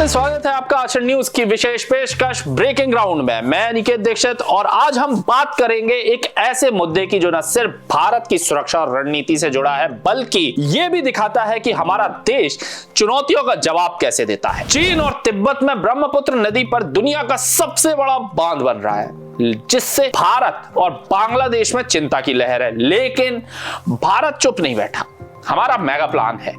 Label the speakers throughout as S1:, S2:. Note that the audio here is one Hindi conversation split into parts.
S1: नमस्ते, स्वागत है आपका आचरण न्यूज की विशेष पेशकश ब्रेकिंग ग्राउंड में। मैं निकेत दीक्षित और आज हम बात करेंगे एक ऐसे मुद्दे की जो न सिर्फ भारत की सुरक्षा और रणनीति से जुड़ा है बल्कि ये भी दिखाता है कि हमारा देश चुनौतियों का जवाब कैसे देता है। चीन और तिब्बत में ब्रह्मपुत्र नदी पर दुनिया का सबसे बड़ा बांध बन रहा है जिससे भारत और बांग्लादेश में चिंता की लहर है। लेकिन भारत चुप नहीं बैठा। हमारा मेगा प्लान है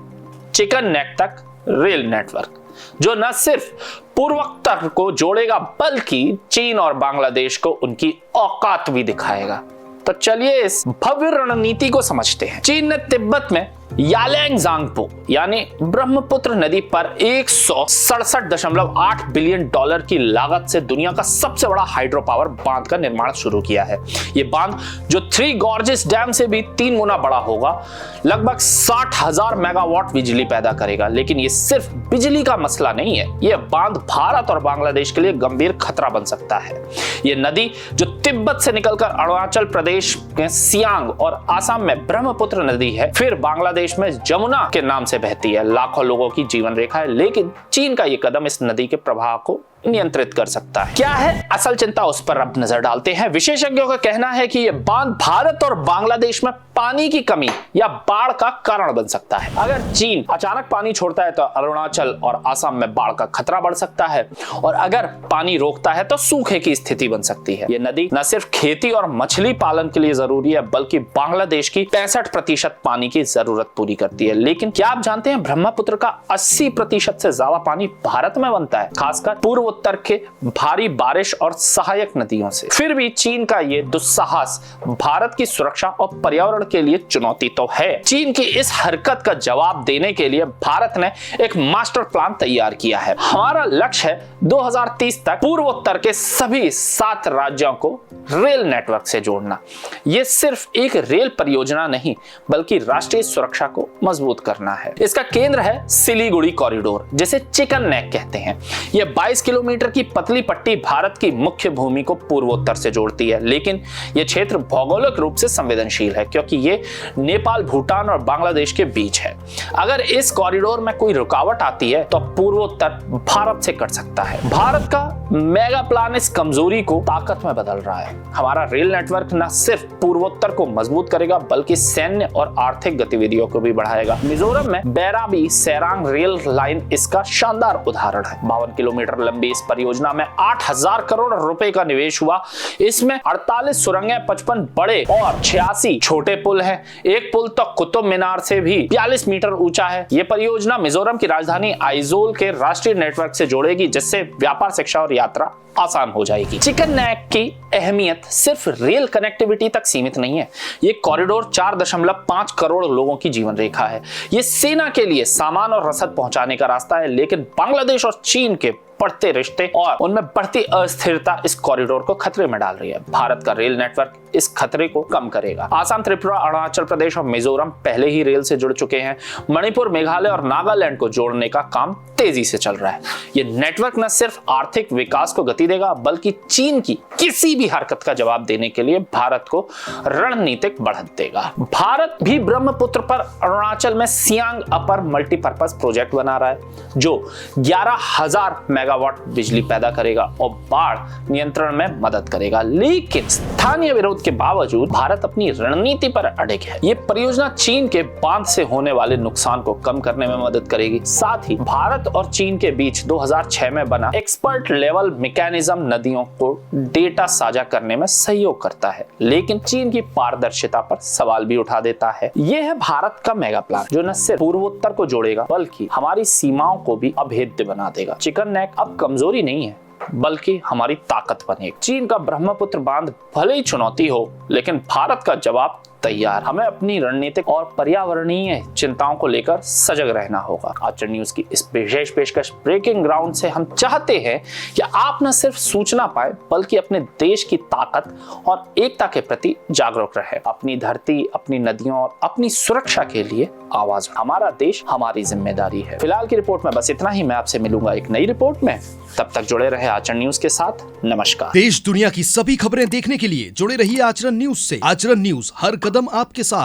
S1: चिकन नेक तक रेल नेटवर्क, जो न सिर्फ पूर्वोत्तर को जोड़ेगा बल्कि चीन और बांग्लादेश को उनकी औकात भी दिखाएगा। तो चलिए इस भव्य रणनीति को समझते हैं। चीन ने तिब्बत में यालेंगजांगपो यानी ब्रह्मपुत्र नदी पर 167.8 बिलियन डॉलर की लागत से दुनिया का सबसे बड़ा हाइड्रो पावर बांध का निर्माण शुरू किया है। ये बांध जो थ्री गॉर्जेस डैम से भी 3 गुना बड़ा होगा, लगभग 60,000 मेगावाट बिजली पैदा करेगा। लेकिन ये सिर्फ बिजली का मसला नहीं है, ये बांध भारत और बांग्लादेश के लिए गंभीर खतरा बन सकता है। ये नदी जो तिब्बत से निकलकर अरुणाचल प्रदेश के सियांग और आसाम में ब्रह्मपुत्र नदी है, फिर बांग्लादेश में जमुना के नाम से बहती है। लाखों लोगों की जीवन रेखा है। लेकिन चीन का यह कदम इस नदी के प्रवाह को नियंत्रित कर सकता है। क्या है असल चिंता, उस पर अब नजर डालते हैं। विशेषज्ञों का कहना है कि यह बांध भारत और बांग्लादेश में पानी की कमी या बाढ़ का कारण बन सकता है। अगर चीन अचानक पानी छोड़ता है तो अरुणाचल और असम में बाढ़ का खतरा बढ़ सकता है, और अगर पानी रोकता है तो सूखे की स्थिति बन सकती है। यह नदी न सिर्फ खेती और मछली पालन के लिए जरूरी है बल्कि बांग्लादेश की 65% पानी की जरूरत पूरी करती है। लेकिन क्या आप जानते हैं ब्रह्मपुत्र का 80% से ज्यादा पानी भारत में बनता है, खासकर पूर्वोत्तर के भारी बारिश और सहायक नदियों से। फिर भी चीन का ये दुस्साहस भारत की सुरक्षा और पर्यावरण के लिए चुनौती तो है। चीन की इस हरकत का जवाब देने के लिए भारत ने एक मास्टर प्लान तैयार किया है। हमारा लक्ष्य है 2030 तक पूर्वोत्तर के सभी 7 राज्यों को रेल नेटवर्क से जोड़ना। यह सिर्फ एक रेल परियोजना नहीं बल्कि राष्ट्रीय सुरक्षा को मजबूत करना है। इसका केंद्र है सिलीगुड़ी कॉरिडोर, जिसे चिकन नेक कहते हैं। यह 22 किलोमीटर की पतली पट्टी भारत की मुख्य भूमि को पूर्वोत्तर से जोड़ती है। लेकिन यह क्षेत्र भौगोलिक रूप से संवेदनशील है क्योंकि ये नेपाल, भूटान और बांग्लादेश के बीच है। अगर इस कॉरिडोर में कोई रुकावट आती है तो पूर्वोत्तर भारत से कट सकता है। भारत का मेगा प्लान इस कमजोरी को ताकत में बदल रहा है। हमारा रेल नेटवर्क न सिर्फ पूर्वोत्तर को मजबूत करेगा बल्कि सैन्य और आर्थिक गतिविधियों को भी बढ़ाएगा। मिजोरम में बैराबी सेरांग रेल लाइन इसका शानदार उदाहरण है। 52 किलोमीटर लंबी इस परियोजना में 8,000 करोड़ रुपए का निवेश हुआ। इसमें 48 सुरंगें, 55 बड़े और 86 छोटे पुल है। एक पुल तो कुतुब मीनार से भी 42 मीटर ऊंचा है। यह परियोजना मिजोरम की राजधानी आइजोल के राष्ट्रीय नेटवर्क से जोड़ेगी, जिससे व्यापार, शिक्षा और यात्रा आसान हो जाएगी। चिकन नेक की अहमियत सिर्फ रेल कनेक्टिविटी तक सीमित नहीं है। ये कॉरिडोर 4.5 करोड़ लोगों की जीवन रेखा है। ये सेना के लिए सामान और रसद पहुंचाने का रास्ता है। लेकिन बांग्लादेश और चीन के बढ़ते रिश्ते और उनमें बढ़ती अस्थिरता इस कॉरिडोर को खतरे में डाल रही है। भारत का रेल नेटवर्क इस खतरे को कम करेगा। आसाम, त्रिपुरा, अरुणाचल प्रदेश और मिजोरम पहले ही रेल से जुड़ चुके हैं। मणिपुर, मेघालय और नागालैंड को जोड़ने का काम तेजी से चल रहा है। ये नेटवर्क न सिर्फ आर्थिक विकास को गति देगा बल्कि चीन की किसी भी हरकत का जवाब देने के लिए भारत को रणनीतिक बढ़त देगा। भारत भी ब्रह्मपुत्र पर अरुणाचल में सियांग अपर मल्टीपर्पज प्रोजेक्ट बना रहा है, जो 11,000 मेगावाट बिजली पैदा करेगा और बाढ़ नियंत्रण में मदद करेगा। लेकिन स्थानीय विरोध के बावजूद भारत अपनी रणनीति पर अड़िग है। ये परियोजना चीन के बांध से होने वाले नुकसान को कम करने में मदद करेगी। साथ ही भारत और चीन के बीच 2006 में बना एक्सपर्ट लेवल मैकेनिज्म नदियों को डेटा साझा करने में सहयोग करता है। लेकिन चीन की पारदर्शिता पर सवाल भी उठा देता है। यह है भारत का मेगा प्लान, जो न सिर्फ पूर्वोत्तर को जोड़ेगा बल्कि हमारी सीमाओं को भी अभेद्य बना देगा। चिकन नेक अब कमजोरी नहीं है बल्कि हमारी ताकत बनेगी। चीन का ब्रह्मपुत्र बांध भले ही चुनौती हो, लेकिन भारत का जवाब तैयार। हमें अपनी रणनीतिक और पर्यावरणीय चिंताओं को लेकर सजग रहना होगा। आचरण न्यूज की इस विशेष पेशकश ब्रेकिंग ग्राउंड से हम चाहते हैं कि आप न सिर्फ सूचना पाए बल्कि अपने देश की ताकत और एकता के प्रति जागरूक रहे। अपनी धरती, अपनी नदियों और अपनी सुरक्षा के लिए आवाज। हमारा देश, हमारी जिम्मेदारी है। फिलहाल की रिपोर्ट में बस इतना ही। मैं आपसे मिलूंगा एक नई रिपोर्ट में। तब तक जुड़े रहे आचरण न्यूज के साथ। नमस्कार।
S2: देश दुनिया की सभी खबरें देखने के लिए जुड़े रहिए आचरण न्यूज से। आचरण न्यूज, हर कदम आपके साथ।